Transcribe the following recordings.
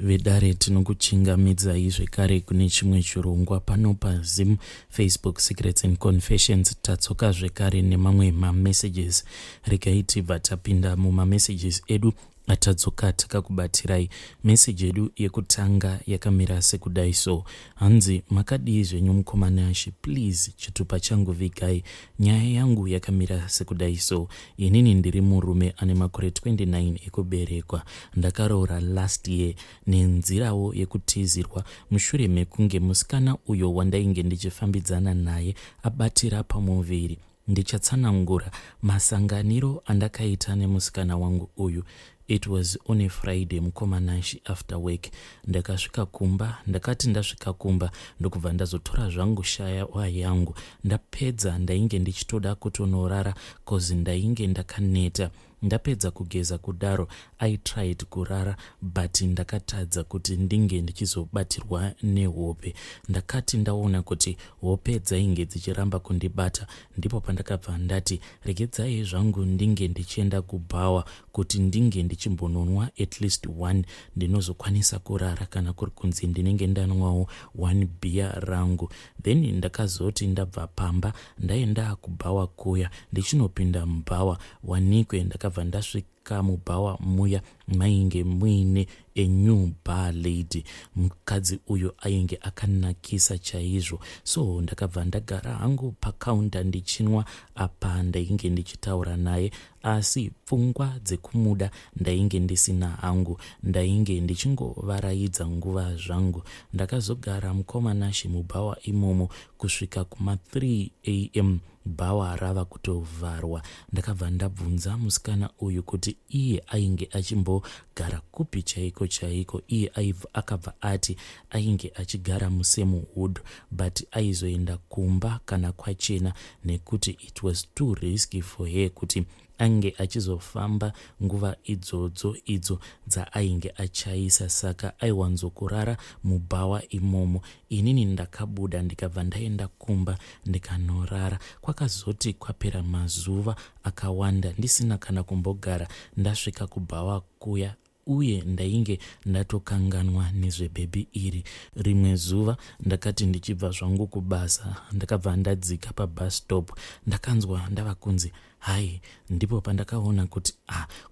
vedare tinokuchingamidzai zvekare kune chimwe chirongwa pano paZim Facebook Secrets and Confessions. Tatsoka zvekare nemamwe mamessages. Regai tibva tapinda mumamessages edu atadzoka takakubatirai. Message yedu yekutanga yakamira sekudai so. Hanzi makadii zvenyu mukomanashi, please chitupa changu vigai. Nyaya yangu yakamira sekudai so. Inini ndiri murume ane makore 29 ekuberekwa. Ndakaroora last year nenzirawo yekutizirwa mushure mekunge musikana uyo wandainge ndichifambidzana naye abatira pamuviri. Ndichatsanangura masanganiro andakaita nemusikana wangu uyu. It was on a Friday mukomanashi after work. Ndakasvika kumba, ndakati ndasvika kumba ndokubva ndazotora zvangu shaya yangu. Ndapedza ndainge ndichitoda kutonorara kozi ndainge ndakaneta. Ndapedza kugeza kudaro, I tried kurara but ndakatadza kuti ndinge ndichizobatirwa nehope. Ndakati ndaona kuti hope dzainge dzichiramba kundibata, ndipo pandakabva ndati regedzai zvangu ndinge ndichienda kubhawa kuti ndinge ndichimbononwa at least one ndinozokwanisa kurara kana kuri kunzi ndinenge ndanwawo 1 beer rangu. Then ndakazoti ndabva pamba ndaenda kubhawa kuya, ndichinopinda mubhawa wanikwe ndakabva ndasvika mubhawa muya mainge muine a new bar lady. Mukadzi uyo ainge akanakisa chaizvo, so ndakabva ndagara hangu pakaunta ndichinwa apa ndainge ndichitaura naye, asi pfungwa dzekumuda ndainge ndisina hangu, ndainge ndichingovaraidza nguva zvangu. Ndakazogara mukomanashi mubhawa imomo kusvika kuma 3 am bhawa rava kutovharwa. Ndakabva ndabvunza musikana uyu kuti iye ainge achimbogara kupi chaiko chaiko. Iye akabva ati ainge achigara musemu Hood but aizoenda kumba kana kwachena nekuti it was too risky for her kuti ange achizofamba nguva idzodzo idzo dzaainge achaisa, saka aiwanzokurara mubhawa imomo. Inini ndakabuda ndikabva ndaenda kumba ndikanorara. Kwakazoti kwapera mazuva akawanda ndisina kana kumbogara. Ndasvika kubhawa kuya uye ndainge ndatokanganwa nezvebhebi iri. Rimwe zuva ndakati ndichibva zvangu kubasa ndakabva ndadzika pabus stop, ndakanzwa ndava kunzi hai, ndipo pandakaona kuti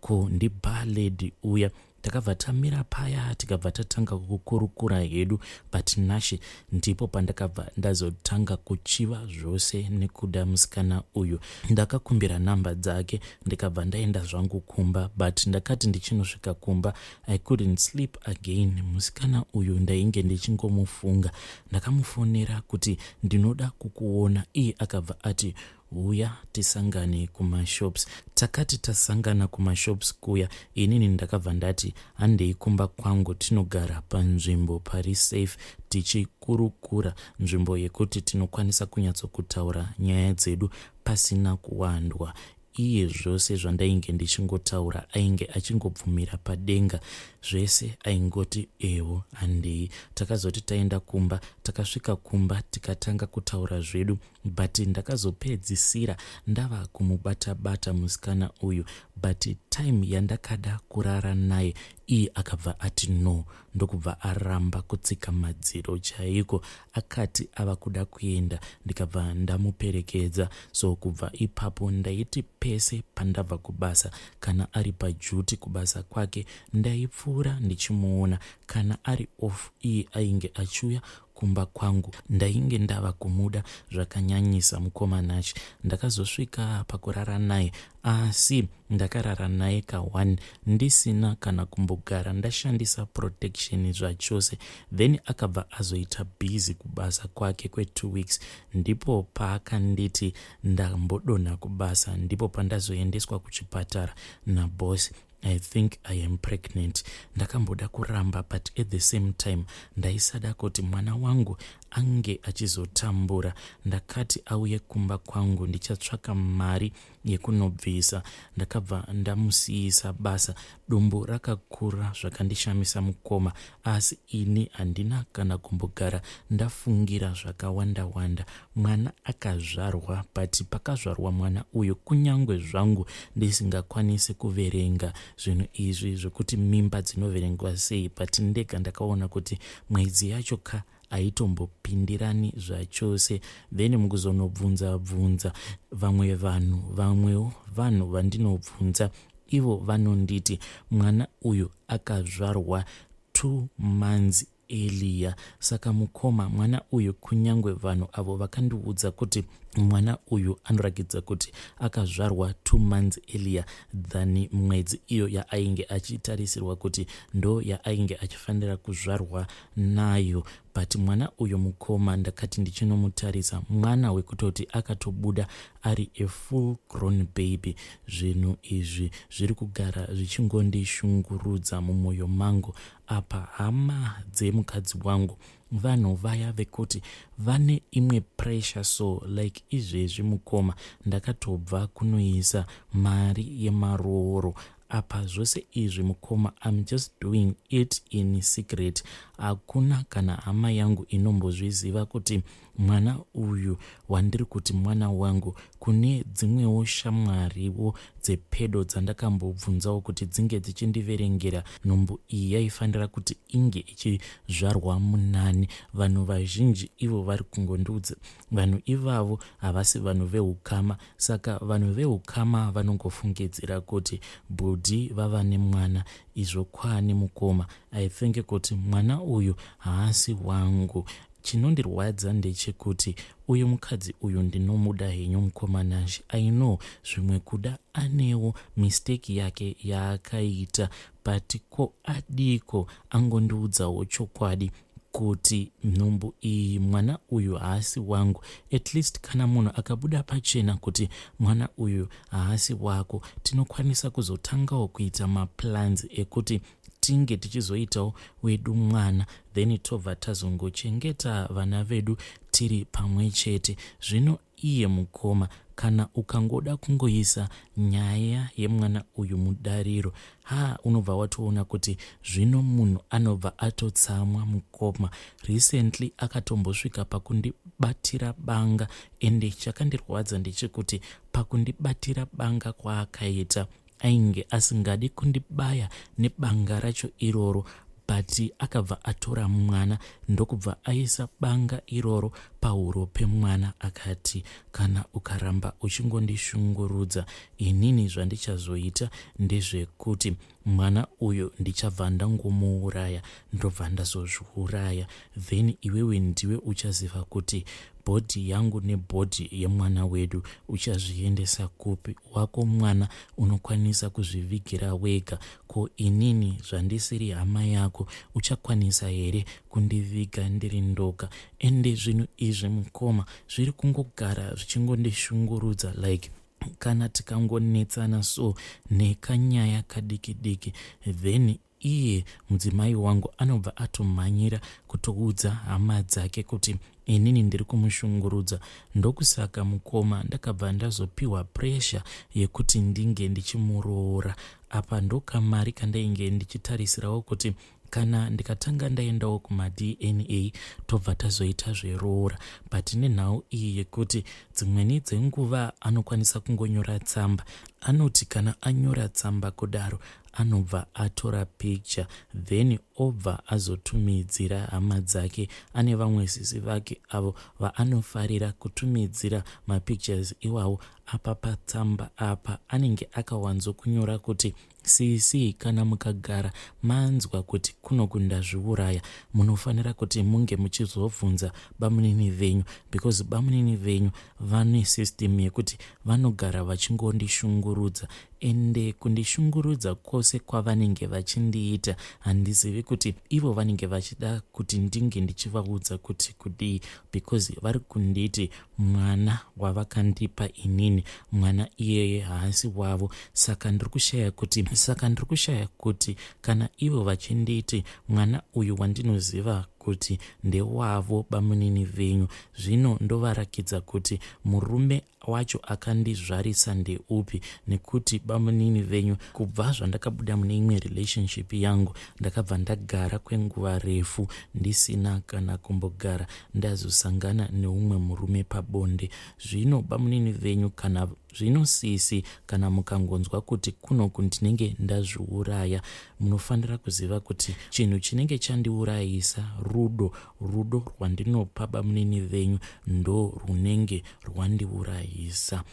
ko ndi bar lady uya. Takabva tamira paya tikabva tatanga kukurukura hedu, but nashe ndipo pandakabva ndazotanga kuchiva zvose nekuda musikana uyu. Ndakakumbira namba dzake ndikabva ndaenda zvangu kumba, but ndakati ndichinosvika kumba I couldn't sleep again. Musikana uyu ndainge ndichingomufunga. Ndakamufonera kuti ndinoda kukuona, iye akabva ati uya tisangane kumashops. Takati tasangana kumashops kuya, inini ndakabva ndati handei kumba kwangu tinogara panzvimbo pari safe tichikurukura, nzvimbo yekuti tinokwanisa kunyatsokutaura nyaya dzedu pasina kuwandwa. Iye zvose zvandainge ndichingotaura ainge achingobvumira padenga, zvese aingoti ewo handei. Takazoti taenda kumba, takasvika kumba tikatanga kutaura zvedu, but ndakazopedzisira ndava kumubata-bata musikana uyu, but time yandakada kurara naye iye akabva ati no, ndokubva aramba kutsika madziro chaiko. Akati ava kuda kuenda, ndikabva ndamuperekedza. So kubva ipapo ndaiti pese pandabva kubasa, kana ari pajuti kubasa kwake ndaipfuura ndichimuona, kana ari off iye ainge achiuya kumba kwangu. Ndainge ndava kumuda zvakanyanyisa mukomanachi. Ndakazosvika pakurara naye, asi ndakarara naye ka1 ndisina kana kumbogara ndashandisa protection zvachose. Then akabva azoita busy kubasa kwake kwe2 weeks, ndipo paakanditi ndambodonha kubasa, ndipo pandazoendeswa kuchipatara naboss. I think I am pregnant. Ndakamboda kuramba, but at the same time ndaisada kuti mwana wangu ange achizotambura. Ndakati auye kumba kwangu ndichatsvaka mari yekunobvisa. Ndakabva ndamusiyisa basa. Dumbu rakakura zvakandishamisa mukoma, asi ini handina kana kumbogara ndafungira zvakawanda. Mwana akazvarwa, but pakazvarwa mwana uyu kunyangwe zvangu ndisingakwanisi kuverenga zvinhu izvi zvokuti mimba dzinoverengwa sei, but ndega ndakaona kuti mwedzi yacho haitombopindirani zvachose. Then mukuzonobvunza vamwe vanhu vandinobvunza, ivo vanonditi mwana uyu akazvarwa 2 months earlier. Saka mukoma, mwana uyu kunyangwe vanhu avo vakandiudza kuti mwana uyu anoratidza kuti akazvarwa 2 months earlier than mwedzi iyo yaainge achitarisirwa kuti ndo yaainge achifanira kuzvarwa nayo. But mwana uyu mukoma, ndakati ndichinomutarisa, mwana wekutoti akatobuda ari a full grown baby. Zvinhu izvi zviri kugara zvichingondishungurudza mumwoyo mangu. Apa hama dzemukadzi wangu vanhu vaya vekuti vane imwe pressure, so like izvezvi mukoma ndakatobva kunoisa mari yemarooro. Apa zvose izvi mukoma, I'm just doing it in secret. Hakuna kana hama yangu inombozviziva kuti mwana uyu wandiri kuti mwana wangu. Kune dzimwewo shamwariwo dzepedo dzandakambobvunzawo kuti dzinge dzichindiverengera nhumbu iyi yaifanira kuti inge ichizvarwa munani. Vanhu vazhinji ivo vari kungondiudza vanhu ivavo havasi vanhu veukama. Saka vanhu veukama vanongofungidzira kuti bhodhi vava nemwana. Izvo kwani mukoma, I think kuti mwana uyu haasi wangu. Chinondirwadza ndechekuti uyu mukadzi uyu ndinomuda henyu mukomanazhi. I know zvimwe kuda anewo mistake yake yaakaita, but ko adiko angondiudzawo chokwadi kuti nhumbu iyi mwana uyu haasi wangu. At least kana munhu akabuda pachena kuti mwana uyu haasi wako, tinokwanisa kuzotangawo kuita maplans ekuti tinge tichizoitawo wedu mwana, then tobva tazongochengeta vana vedu tiri pamwe chete. Zvino iye mukoma, kana ukangoda kungoisa nyaya yemwana uyu mudariro, unobva watoona kuti zvino munhu anobva atotsamwa mukoma. Recently akatombosvika pakundibatira banga, ende chakandirwadza ndechekuti pakundibatira banga kwaakaita ainge asingadi kundibaya nebanga racho iroro, but akabva atora mwana ndokubva aisa banga iroro pahuro pemwana akati, kana ukaramba uchingondishungurudza, inini zvandichazoita ndezvekuti mwana uyu ndichabva ndangomuuraya, ndobva ndazozviuraya. Then iwewe ndiwe uchaziva kuti bhodhi yangu nebhodhi yemwana wedu uchazviendesa kupi. Wako mwana unokwanisa kuzvivigira wega, ko inini zvandisiri hama yako uchakwanisa here kundiviga ndiri ndoga? Ende zvinhu izvi mukoma zviri kungogara zvichingondishungurudza, like kana tikangonetsana so nekanyaya kadiki, then iye mudzimai wangu anobva atomhanyira kutoudza hama dzake kuti inini ndiri kumushungurudza. Ndokusaka mukoma ndakabva ndazopiwa pressure yekuti ndinge ndichimuroora. Apa ndokamari kandainge ndichitarisirawo kuti kana ndikatanga ndaendawo kuma-DNA tobva tazoita zveroora. But nenhau iyi yekuti dzimweni dzenguva anokwanisa kungonyora tsamba, anoti kana anyora tsamba kudaro anobva atora picture, then obva azotumidzira hama dzake. Ane vamwe sisi vake avo vaanofarira kutumidzira mapictures iwawo. Apa patsamba apa anenge akawanzokunyora kuti sisi, kana mukagara manzwa kuti kuno kundazviuraya, munofanira kuti munge muchizobvunza bamunini venyu, because bamunini venyu vane system yekuti vanogara vachingondishungurudza. Ende kundishungurudza kwose kwavanenge vachindiita handizivi kuti ivo vanenge vachida kuti ndinge ndichivaudza kuti kudii, because vari kunditi mwana wavakandipa inini, mwana iyeye haasi wavo. Saka ndiri kushaya kuti kana ivo vachinditi mwana uyu wandinoziva kuti ndewavo bamunini venyu. Zvino ndovarakidza kuti murume wacho akandizvarisa ndeupi, nekuti bamunini venyu kubva zvandakabuda mune imwe relationship yangu ndakabva ndagara kwenguva refu ndisina kana kumbogara ndazosangana neumwe murume pabonde. Zvino bamunini venyu kana zvino sisi kana mukangonzwa kuti kunoku ndinenge ndazviuraya, munofanira kuziva kuti chinhu chinenge chandiurayisa rudo rwandinopa bamunini venyu ndo runenge rwandiurayisa.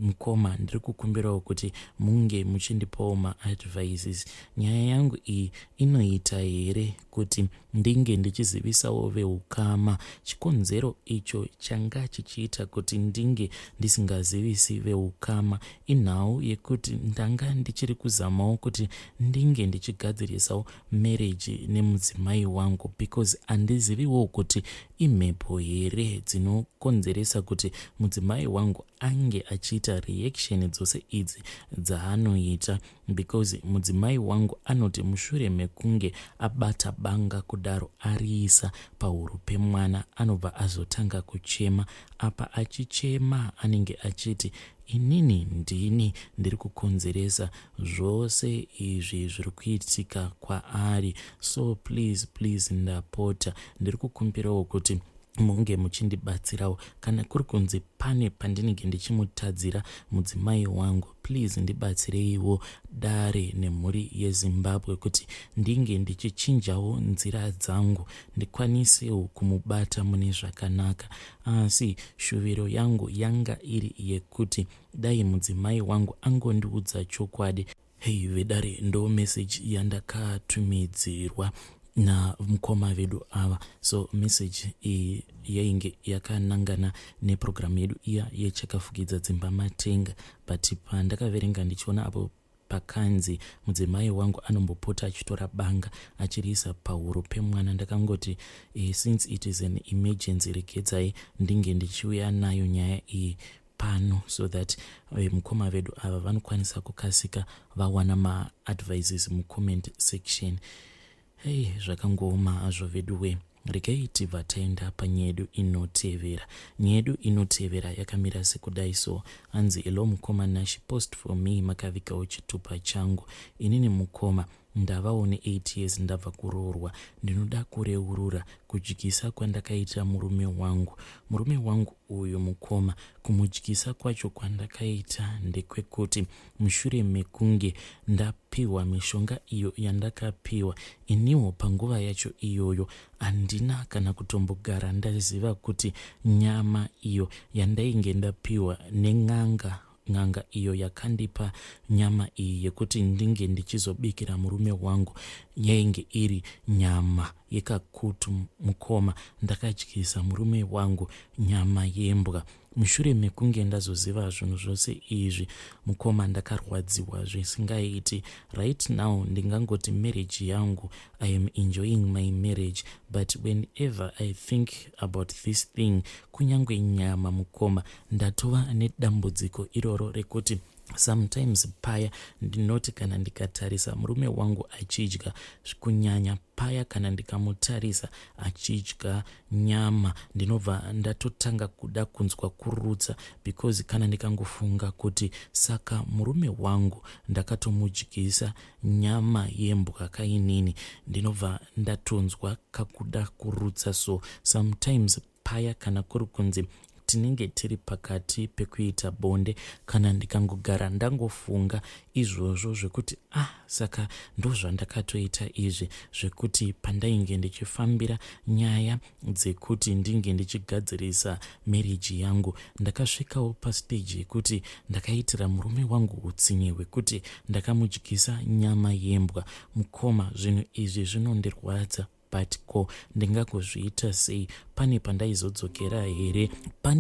Mukoma, ndiri kukumbirawo kuti munge muchindipawo maadvices. Nyaya yangu iyi inoita here kuti ndinge ndichizivisawo veukama? Chikonzero icho changa chichiita kuti ndinge ndisingazivisi veukama inhau yekuti ndanga ndichiri kuzamawo kuti ndinge ndichigadzirisawo marriage nemudzimai wangu, because handiziviwo kuti imhepo here dzinokonzeresa kuti mudzimai wangu ange achiita reaction dzose idzi dzaanoita, because mudzimai wangu anoti mushure mekunge abata banga kudaro ariisa pahuro pemwana anobva azotanga kuchema. Apa achichema anenge achiti inini ndini ndiri kukonzeresa zvose izvi zviri kuitika kwaari. So please ndapota ndiri kukumbirawo kuti munge muchindibatsirawo kana kuri kunzi pane pandinenge ndichimutadzira mudzimai wangu, please ndibatsireiwo dare nemhuri yeZimbabwe kuti ndinge ndichichinjawo nzira dzangu ndikwanisewo kumubata mune zvakanaka. Asi shuviro yangu yanga iri yekuti dai mudzimai wangu angondiudza chokwadi. Hei vedare, ndo message yandakatumidzirwa na mukoma vedu ava. So message iyi yainge yakanangana neprogramu yedu iya yechakafukidza dzimba matenga, but pandakaverenga ndichiona apo pakanzi mudzimai wangu anombopota achitora banga achiriisa pahuro pemwana, ndakangoti since it is an emergency, regedzai ndinge ndichiuya nayo nyaya iyi pano so that mukoma vedu ava vanokwanisa kukasika vawana maadvices mucomment section. Hei, zvakangooma azvo veduwe. Regai tibva taenda panyedu inotevera. Nyedu inotevera yakamira sekudai so. Hanzi hello mukoma, nashi post for me makavikawo chitupa changu. Inini mukoma ndavawo ne8 years ndabva kuroorwa. Ndinoda kureurura kudyisa kwandakaita murume wangu. Murume wangu uyu mukoma, kumudyisa kwacho kwandakaita ndekwekuti mushure mekunge ndapiwa mishonga iyo yandakapiwa, iniwo panguva yacho iyoyo handina kana kutombogara ndaziva kuti nyama iyo yandainge ndapiwa nen'anga iyo yakandipa nyama iyi yekuti ndinge ndichizobikira murume wangu yainge iri nyama yekakutu. Mukoma, ndakadyisa murume wangu nyama yembwa. Mushure mekunge ndazoziva zvinhu zvose izvi mukoma, ndakarwadziwa zvisingaiti. Right now ndingangoti marriage yangu, I am enjoying my marriage, but whenever I think about this thing, kunyangwe nyama mukoma, ndatova nedambudziko iroro rekuti sometimes paya ndinoti kana ndikatarisa murume wangu achidya, kunyanya paya kana ndikamutarisa achidya nyama, ndinobva ndatotanga kuda kunzwa kurutsa, because kana ndikangofunga kuti saka murume wangu ndakatomudyisa nyama yembwa kainini, ndinobva ndatonzwa kakuda kurutsa. So sometimes paya kana kuri kunzi tinenge tiri pakati pekuita bonde, kana ndikangogara ndangofunga izvozvo zvekuti saka ndozvandakatoita izvi, zvekuti pandainge ndichifambira nyaya dzekuti ndinge ndichigadzirisa marriage yangu, ndakasvikawo pastage yekuti ndakaitira murume wangu utsinye hwekuti ndakamudyisa nyama yembwa. Mukoma, zvinhu izvi zvinondirwadza, but ko ndingagozviita sei? Pane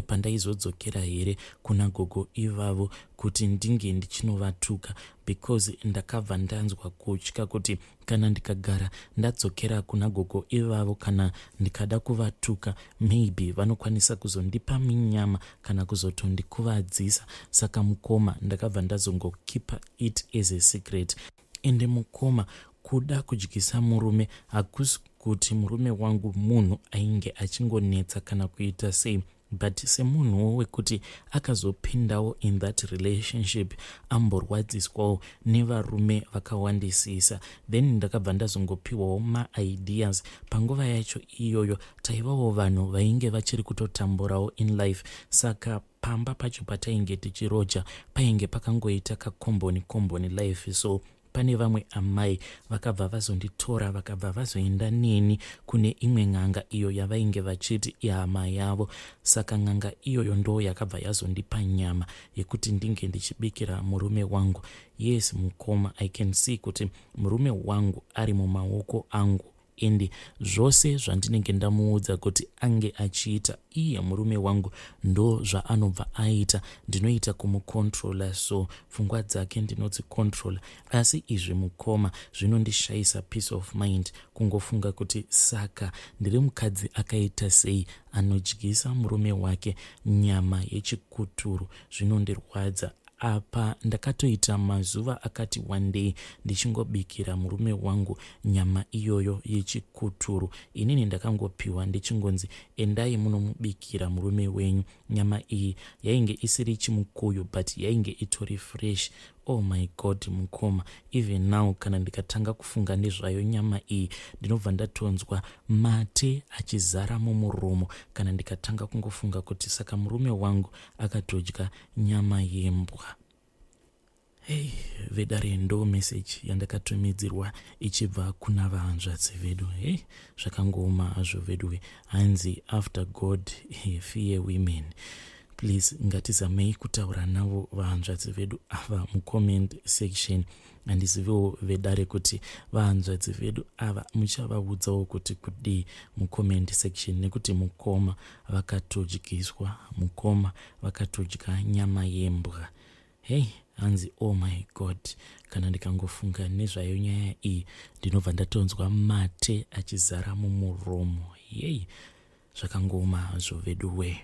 pandaizodzokera here kuna gogo ivavo kuti ndinge ndichinovatuka, because ndakabva ndanzwa kutya kuti kana ndikagara ndadzokera kuna gogo ivavo kana ndikada kuvatuka, maybe vanokwanisa kuzondipa minyama kana kuzotondikuvadzisa. Saka mukoma, ndakabva ndazongokeepa it as a secret. Ende mukoma, kuda kudyisa murume hakusi kuti murume wangu munhu ainge achingonetsa kana kuita sei, but semunhu wekuti akazopindawo in that relationship amborwadziswawo nevarume vakawandisisa, then ndakabva ndazongopiwawo maideas. Panguva yacho iyoyo taivawo vanhu vainge vachiri kutotamburawo in life, saka pamba pacho patainge tichiroja painge pakangoita kakomboni life. So pane vamwe amai vakabva vazonditora vakabva vazoenda neni kune imwe n'anga iyo yavainge vachiti ihama yavo. Saka n'anga iyoyo ndo yakabva yazondipa nyama yekuti ndinge ndichibikira murume wangu. Yes mukoma, I can see kuti murume wangu ari mumaoko angu, endi zvose zvandinenge ndamuudza kuti ange achiita iye murume wangu ndo zvaanobva aita. Ndinoita kumukontrola, so pfungwa dzake ndinodzikontrola. Asi izvi mukoma zvinondishayisa peace of mind kungofunga kuti saka ndiri mukadzi akaita sei anodyisa murume wake nyama yechikuturu. Zvinondirwadza. Apa ndakatoita mazuva akati one day ndichingobikira murume wangu nyama iyoyo yechikuturu. Inini ndakangopiwa ndichingonzi endai munomubikira murume wenyu. Nyama iyi yainge isiri chimukuyu but yainge itori fresh. Oh my god mukoma, even now kana ndikatanga kufunga nezvayo nyama iyi ndinobva ndatonzwa mate achizara mumuromo kana ndikatanga kungofunga kuti saka murume wangu akatodya nyama yembwa. Hey, vedare ndo message yandakatumidzirwa ichibva kuna vahanzvadzi vedu. Hey, zvakangooma hazvo vedu. Hanzi after God fear women. Please ngatizamei kutaura navo vahanzvadzi vedu ava mucomment section. Handiziviwo vedare kuti vahanzvadzi vedu ava muchavaudzawo kuti kudii mucomment section, nekuti mukoma vakatodyiswa, mukoma vakatodya nyama yembwa. Hey, hanzi oh my god, kana ndikangofunga nezvayo nyaya iyi ndinobva ndatonzwa mate achizara mumuromo. Yei, zvakangooma hazvo vedu we.